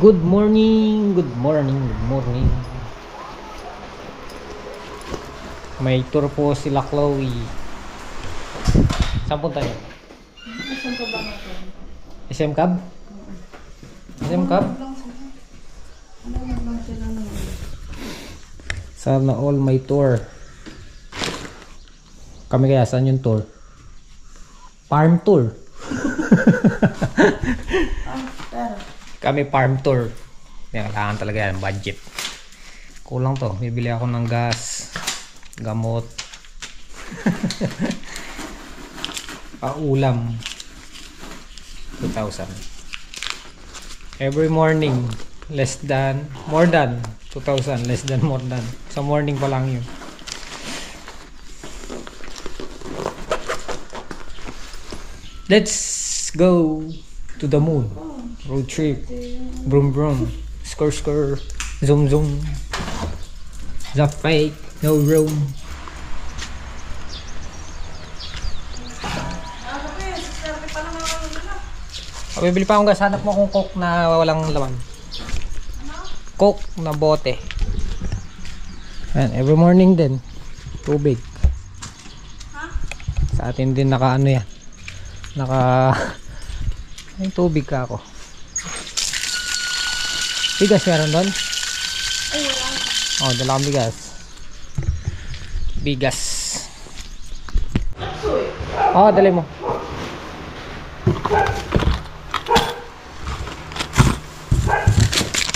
Good morning, good morning, good morning. May tour po sila Chloe. Saan punta niyo? SM Cab lang natin. SM Cab? SM Cab? Sana all may tour. Kami kaya saan yung tour? Farm tour. Kami farm tour. Kailangan talaga yan, budget. Kulang to. Bibili ako ng gas, gamot, paulam. 2,000. Every morning, more than 2,000, less than, more than. Sa morning pa lang yun. Let's go to the moon. Road trip. Vroom vroom. Skr skr. Zoom zoom. The fake. No room. Bibili pa akong gas. Hanap mo akong coke na walang laman. Coke na bote. Ayan, every morning din. Tubig. Sa atin din naka ano yan. May tubig ka ako. Bigas meron doon? Ay, wala. Oh, dala kang bigas. Bigas. Oh, dali mo.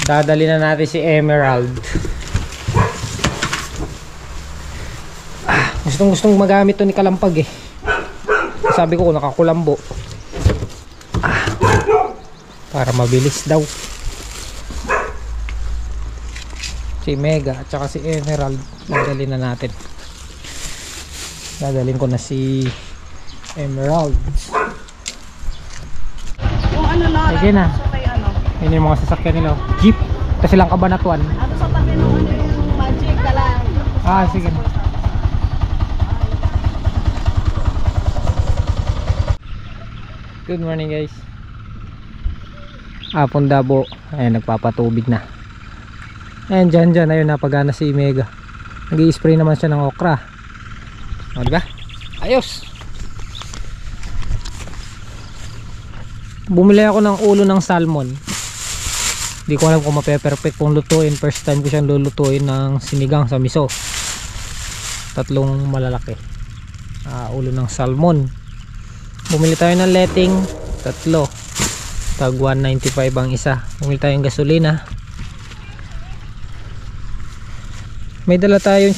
Dadali na natin si Emerald. Gustong magamit to ni Kalampag eh. Sabi ko nakakulambo. Para mabilis daw. Si Mega at saka si Emerald dadalhin na natin. Dadalhin ko na si Emerald. Yung ano na, sige na. sa may ano. Yun yung mga sasakyan nila. Jeep. Kasi lang Kabanatuan. Ano sa tabi ng ano yung magic ka lang. Ah, sige na. Good morning guys. Pundabo. Ayan, nagpapatubig na. Ayan, dyan. Ayun, napagana si Mega. Nag-i-spray naman siya ng okra. O, diba? Ayos! Bumili ako ng ulo ng salmon. Hindi ko alam kung mape-perfect kung lutuin. First time ko siyang lulutuin ng sinigang sa miso. 3 malalaki. Ulo ng salmon. Bumili tayo ng letting. 3. Tag 195 ang isa. Bumili tayong gasolina. May dala tayong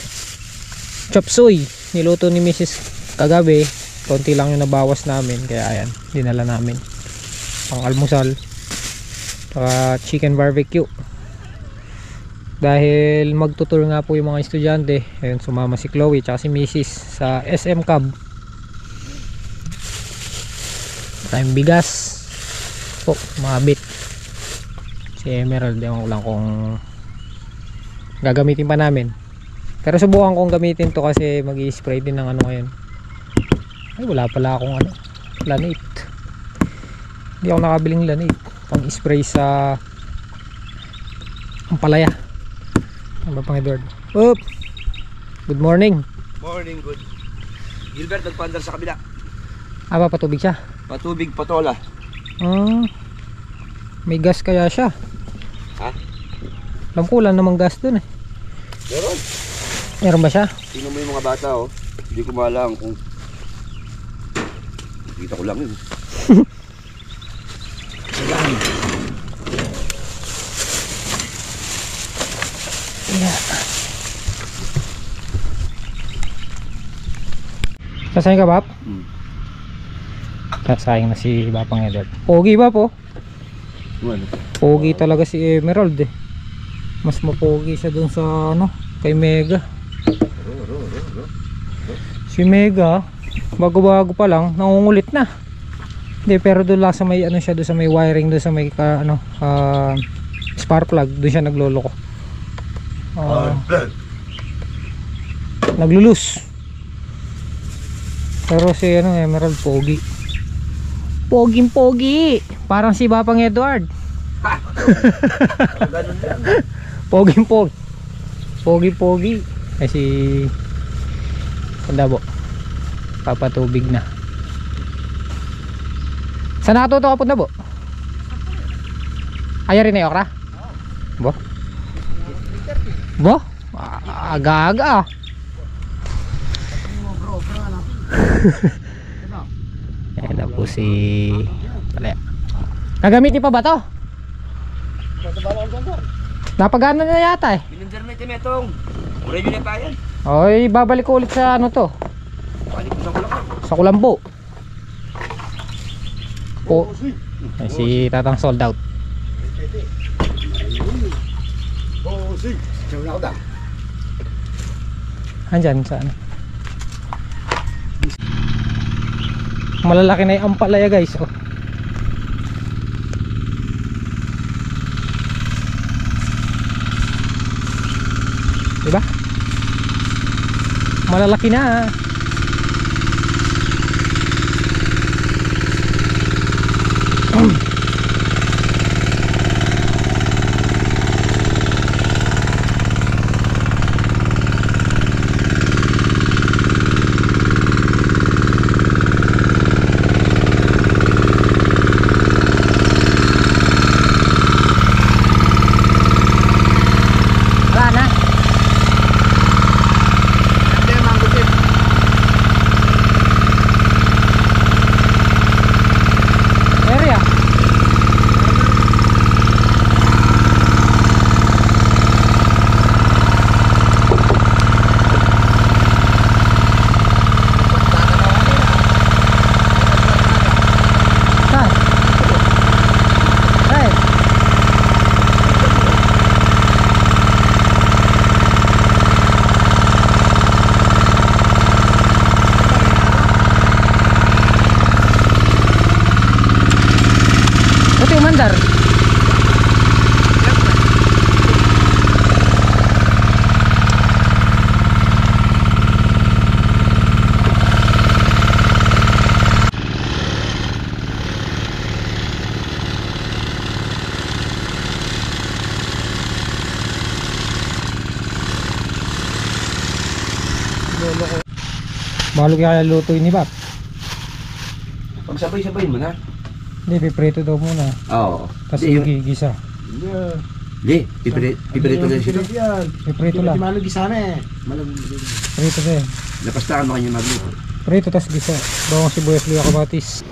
chop suey. Niluto ni Mrs. kagabi. Konti lang yung nabawas namin. Kaya ayan, dinala namin. Pang almusal. Saka chicken barbecue. Dahil magtutur nga po yung mga estudyante. Ayun, sumama si Chloe tsaka si Mrs. sa SM Cab. Tayong bigas. Mabit. Si Emerald, ewan ko lang kung gagamitin pa namin. Pero subukan kong gamitin to kasi mag-i-spray din ng ano ngayon. Ay, wala pala akong ano, lanate. Hindi ako nakabiling lanate pang spray sa ampalaya. Ano ba pang Edward? Oop! Good morning. Morning, good. Gilbert, nagpaandar sa kabila. Patubig siya? Patubig, patola. May gas kaya siya. Ha? Alam ko wala namang gas dun eh. Meron. Meron ba siya? Tingnan mo yung mga bata, oh. Hindi ko maalam kung kita ko lang yun. Sasayang ka, Bap? Sasayang na si Bapang Edward. Pogi ba po? Ano? Pogi talaga si Emerald eh. Mas mapogi siya dun sa ano, kay Mega. Si Mega, bago-bago pa lang, nangungulit na. Hindi, pero doon lang sa may ano siya, doon sa may wiring, doon sa may spark plug, doon siya nagloloko. Naglulus. Pero si Emerald pogi. Poging pogi. Parang si Bapang Edward. Ha! Ganun lang. Pogi-pogi. Pogi-pogi. Ay si Pandabo. Papatubig na. Saan nakatuto ka Pandabo? Ayaw rin na yung okra? Bo? Bo? Aga-aga ah. Ayan na po si Palaya. Gagamitin pa ba to? Napagana na yata eh. Bininternet yung metong. Mura yun na tayo. Oy, babalik ko ulit sa ano to. Balik ko sa kulak. Sa Kulambo. Po. Ay, si Tatang sold out. Andyan sa ano. Malalaki na yung ampalaya guys. Oh. Diba? Malalaki na. Wala na. Area. Saan? Hey. Ito yung mandar. Mahalo kaya lutuin ni Bap. Pagsabay-sabay mo na. Hindi, piprito daw muna. Oo. Tapos Hindi, yung... gigisa. Hindi, pipirito lang siya. Piprito lang. Malagi sana eh. Prito din. Napastakan mo kanya magluto. Prito tas gisa. Bawang sibuyas, luya, kamatis.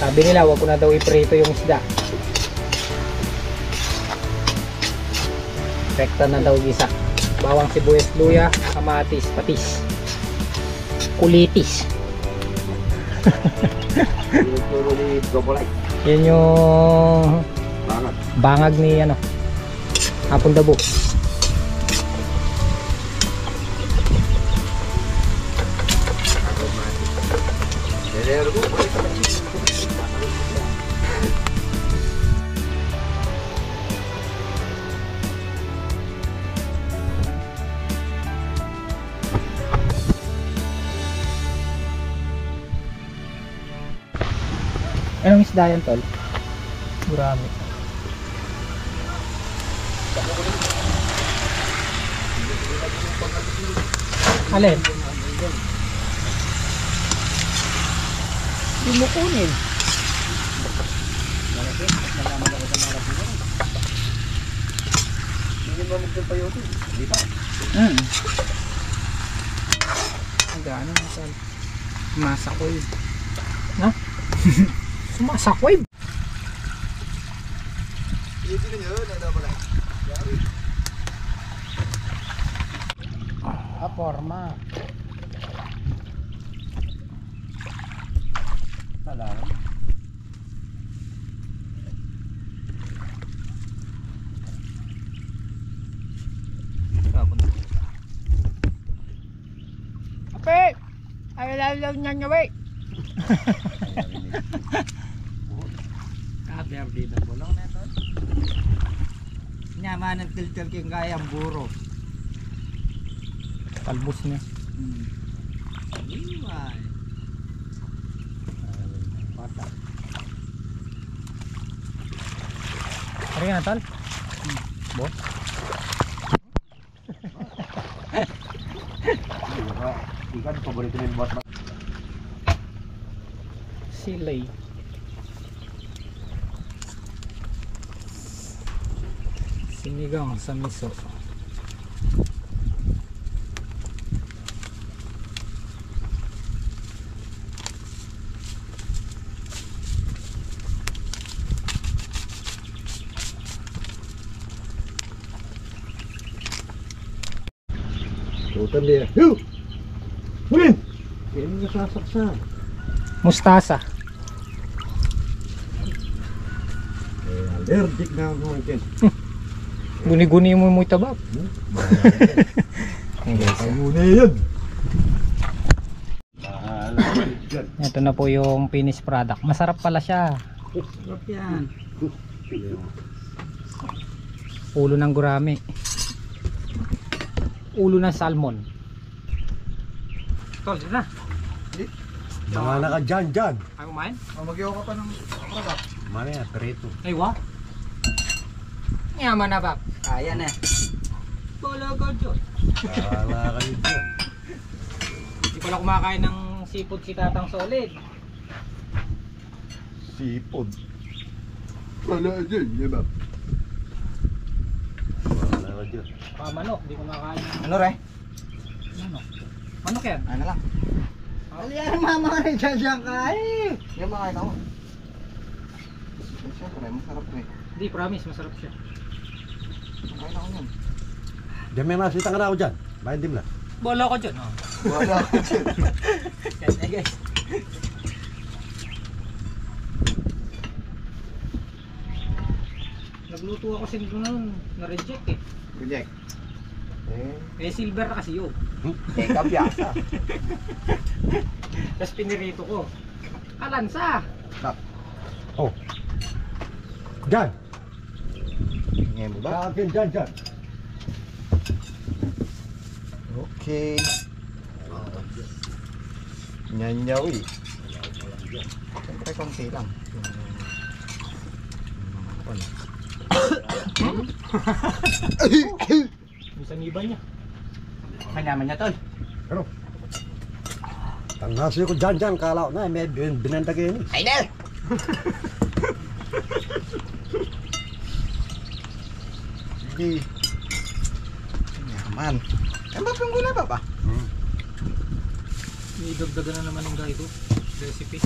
Sabi nila wag ko na daw iprito yung isda. Pekta na daw gisa. Bawang sibuyas, luya, kamatis, patis, kulitis. Yung puro ni Dobolay. Yan yung Bangat. bangag ni ano, Hapon Dabo. Anong isda yan, tol? Gurami. Alin? Hindi mo kunin. Hindi mo magpapayoto. Hindi pa. Ang gano'n na, tol. Masakoy. Ha? Sumasakoy. Hindi na yun. Ano ba lang? Forma. Talaga. Ape! Ay lalaw niya niya, wey! Verde na bulong na ito. Nyaman ng tiltil kyung gayang buro. Talbos niya. Iway. Pata. Pari ka na, tol? Boss? Ikan, paborito mo yung bot. Silay. Sinigang sa miso. Tutan dia. Hu! Hulin! Yan yung nasasaksa. Mustasa. Allergic na ako ngayon. Guni-guni mo mo itabak. Ayan, guys. Ang muna yun. Ito na po yung finished product. Masarap pala siya. Sarap yan. Ulo ng gurami. Ulo ng salmon. Tol, dito na. Mga naka dyan. Ay, kumain? Magyaw ka pa ng product. Mana yan, perito. Ay, wa? Yaman na, Bab. Kaya na. Wala ka dyan. Wala kayo dyan. Hindi pala kumakain ng seafood si Tatang Solid. Sipod. Wala dyan, di ba? Wala ka dyan. Manok, di kumakain ng Ano re? manok. Manok yan. Ano lang? Aliyan mama ka rin dyan kain. Yan makain ako. Siyempre, masarap eh. Hindi, promise, masarap siya. Makain ako yan. Diyan may nasita ka na ako dyan. Bayan din na. Bola ko dyan, oh. Wala ako dyan. Yan, eh, guys. Nagluto ako sin noon, na-reject eh. Reject. Eh, silver na kasi yun. Teka, piyasa. Tapos pinirito ko. Kalansa! Oh. Dyan. Ngayon mo Sa akin, dyan. Okay. Nyanyawi. Siyempre konti lang. Yung saniba niya. Kanyaman niya tol. Ano? Tanghasi ko dyan. Kala ko na, may binenta kayo ni. Ay Nel! Sige. Yaman. Ang ba yung gulay ba? Idagdagan na naman ng guide recipe.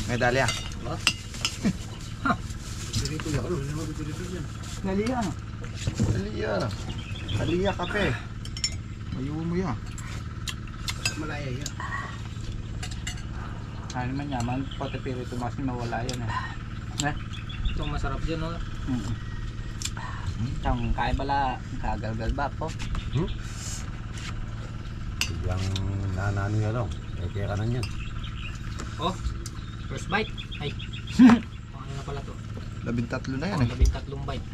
Medalya. Galia. Daliya. Daliya kape. Ayun mo yan. Malaya yan. Ano man yaman, pati pirito mas mawala yan eh. Ito masarap dyan, no? Trong cái bala kagal-gal ba po? Biglang nanano yan lang. Kaya ka na yan. Oh, first bite. Ay. Ano na pala to? 13 na yan eh. 13 bite.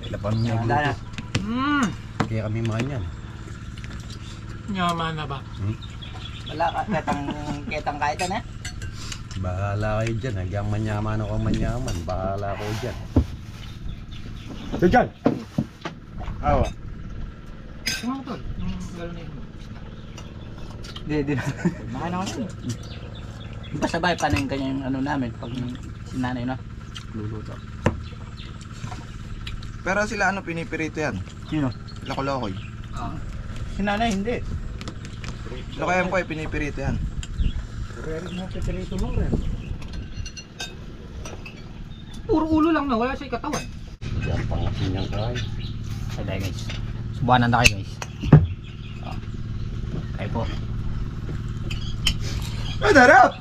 Kaya pa niya Dala. gluto. Kaya kami mga yan. Yaman na ba? Wala ka ketang kaitan eh. Bahala kayo dyan. Hanggang manyaman ako manyaman. Bahala ko dyan. So dyan! Awa. Kumang tol. Yung gano'n na yun. Di. Makain ako yan. Pasabay pa na yung kanyang ano namin pag sinanay no. Luluto. Pero sila ano pinipirito yan? Sino? Sila Kolokoy. Sinanay hindi. Sila kaya po ay pinipirito yan. Puro ulo lang na, wala siya katawan. Yan pangasin niyang kain. Ay guys. Subuhanan na kayo guys. Kayo po. Ay, darap!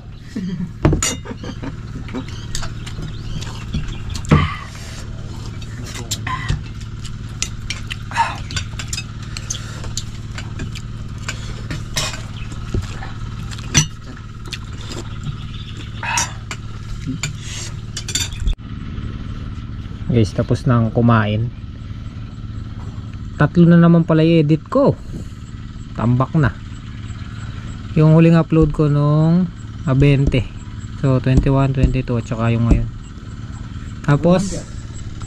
Guys, tapos nang kumain. 3 na naman pala i-edit ko. Tambak na. Yung huling upload ko nung 20. So 21, 22 at saka yung ngayon. Tapos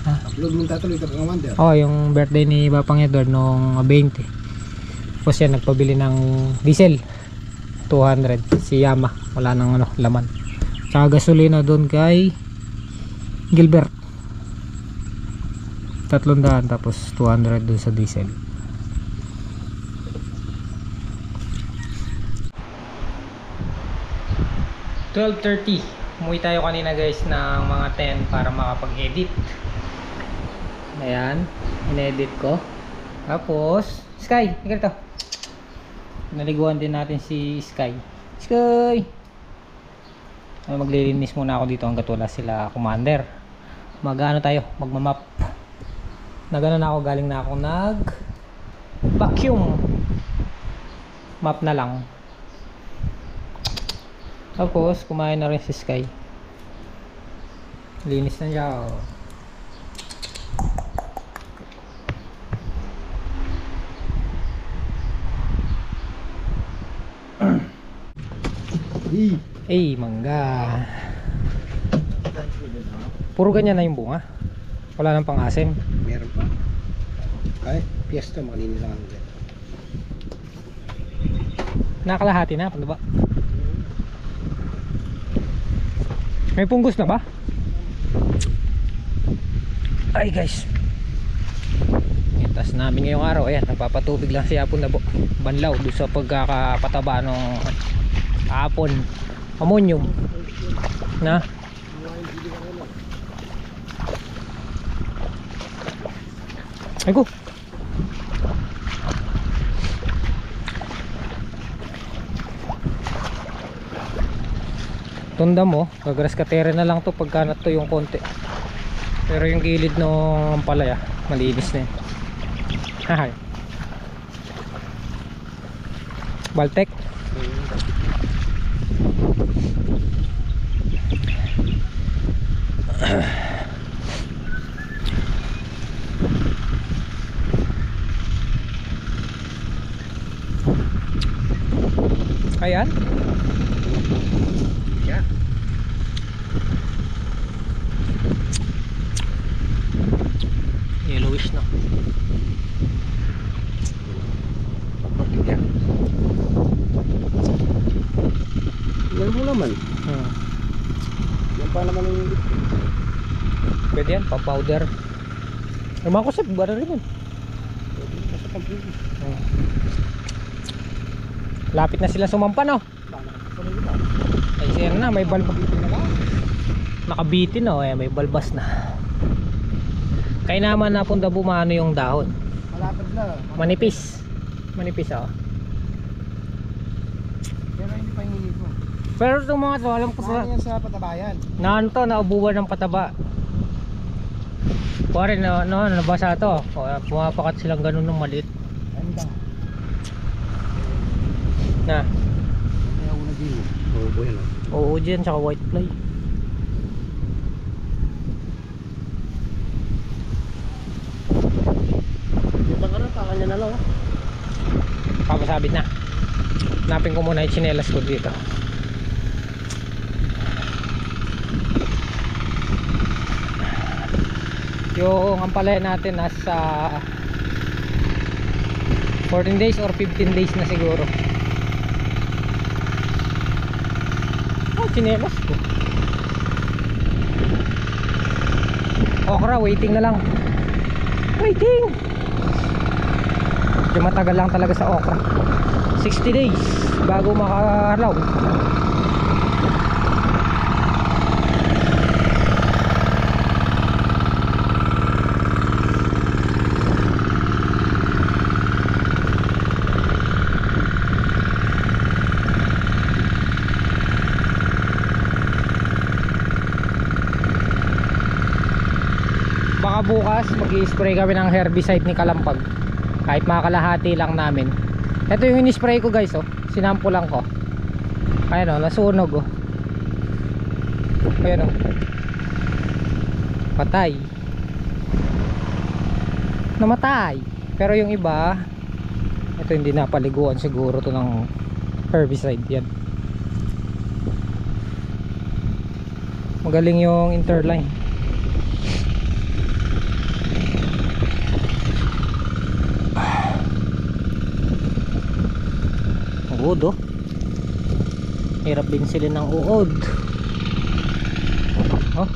Upload mo tatuloy ito kang Wonder. oh, yung birthday ni Bapang Edward nung 20. Tapos yan nagpabili ng diesel 200 si Yama. Wala nang ano, laman. Tsaka gasolina doon kay Gilbert 300 tapos 200 doon sa diesel. $12:30. Umuwi tayo kanina guys ng mga 10 para makapag-edit. Ayan, in-edit ko. Tapos Sky, ikaw ito. Naliguan din natin si Sky. Sky! Maglilinis muna ako dito hanggat wala sila commander. Mag-ano tayo, magmamap. Nagano na ako, galing na ako nag vacuum. Map na lang. Tapos kumain na rin si Sky. Linis na siya. Oh. Ay, mangga. Puro ganyan na yung bunga. Wala nang pang-asim. Meron pa. Ay, piyesta makanini lang ang ganyan. Nakalahati na, ano ba? May punggos na ba? Ay guys. Itas namin ngayong araw. Ayan, nagpapatubig lang si Apon na banlaw doon sa pagkakapataba ng apon. Ammonium. Na? Ay ko. Tunda mo, gagras katere na lang to pagka nato yung konti. Pero yung gilid ng palaya, malinis na yun. Hahay. Baltek. Ayan. Yeah. Yellowish na. Yan. Yan mo naman. Yan pa naman yung... Pwede yan, pa-powder. Naman ko sa bara rin yun. Lapit na sila sumampa, no? Ay, siya na. na, may balbas. Nakabitin na, may balbas na. Kaya naman napunta bumano yung dahon. Malapad na. Manipis. Manipis oh. Pero hindi pa hingi ko. Pero itong mga to, alam ko sa Yan sa patabayan. naan to, naubuwan ng pataba. Pare na, nabasa to. Pumapakat silang ganun ng maliit. Anda. Na. Kaya una din. Oo po yan. Oo dyan, tsaka white fly. Yung baka na, kanya na lang. Papasabit na. Hanapin ko muna yung tsinelas ko dito. Yung ampalaya natin nasa 14 days or 15 days na siguro. Oh, tsinelas ko. Okra, waiting na lang. Waiting! Medyo matagal lang talaga sa okra. 60 days bago makahalaw. Baka bukas mag-i-spray kami ng herbicide ni Kalampag. Kahit makakalahati lang namin. Ito yung in-spray ko guys oh. Sinample lang ko. Ayan oh, nasunog oh. Ayan oh. Patay. Namatay. Pero yung iba, ito hindi napaliguan siguro to ng herbicide yan. Magaling yung interline. Uod oh. Hirap din sila ng uod. Oh.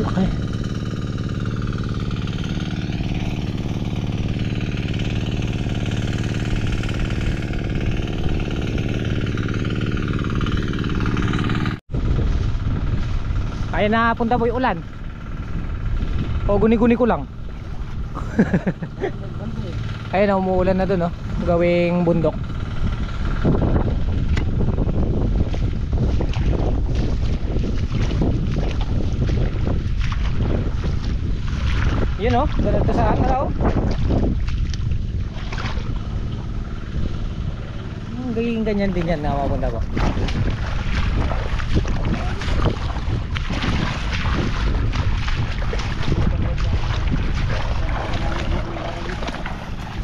Okay. Kaya napunta po yung ulan. O guni-guni ko lang. Ayun, umuulan na dun oh. Gawing bundok. Yun oh, ganito sa araw. Galing ganyan din yan, namapunta ko.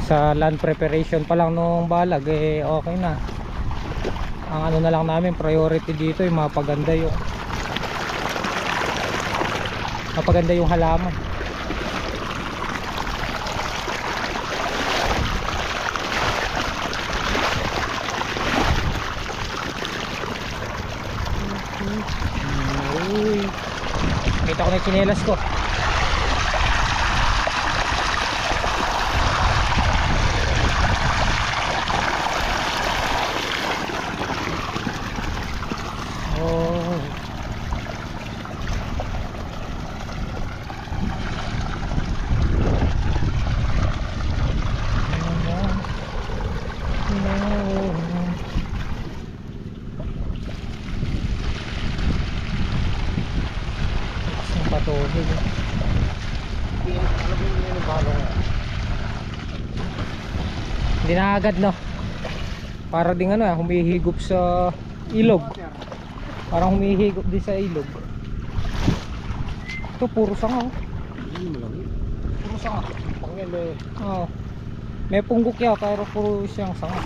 Sa land preparation pa lang nung balag eh okay na. Ang ano na lang namin priority dito yung mapaganda yung halaman. Uy, kita ko na yung tsinelas ko. Patubig. Hindi na agad no. Para ding ano humihigop sa ilog. Parang humihigop din sa ilog. Ito puro sanga oh. Puro sanga. Pangyan eh. Oh. May punggok ya pero puro siyang sanga.